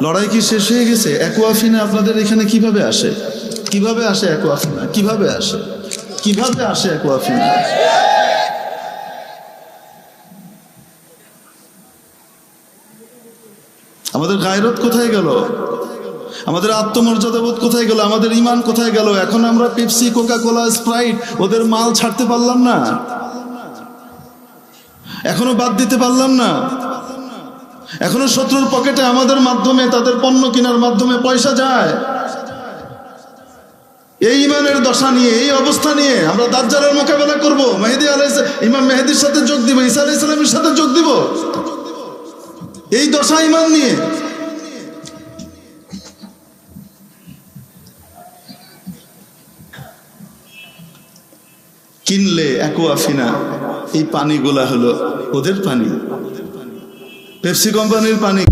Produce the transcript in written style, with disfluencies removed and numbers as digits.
লড়াই কি শেষ হয়ে গেছে? অ্যাকোয়াফিনা আপনাদের এখানে কিভাবে আসে? কিভাবে আসে অ্যাকোয়াফিনা? কিভাবে আসে? কিভাবে আসে অ্যাকোয়াফিনা? আমাদের গায়রত কোথায় গেল? আমাদের আত্মমর্যাদাবোধ কোথায় গেল? আমাদের ঈমান কোথায় গেল? এখন আমরা পেপসি, কোকা কোলা, স্প্রাইট ওদের মাল ছাড়তে পারলাম না, এখনো বাদ দিতে পারলাম না। এখনো শত্রুর পকেটে আমাদের মাধ্যমে, তাদের পণ্য কেনার মাধ্যমে পয়সা যায়। এই ঈমানের দশা নিয়ে, এই অবস্থা নিয়ে আমরা দাজ্জালের মোকাবেলা করব, মেহেদী আলাইহিস ইমাম মেহেদীর সাথে যোগ দিব, ঈসা আলাইহিস সালামের সাথে যোগ দিব, এই দশা ঈমান নিয়ে। কিনলে অ্যাকোয়াফিনা, এই পানিগুলা হলো ওদের পানি, পেপসি কোম্পানির পানি।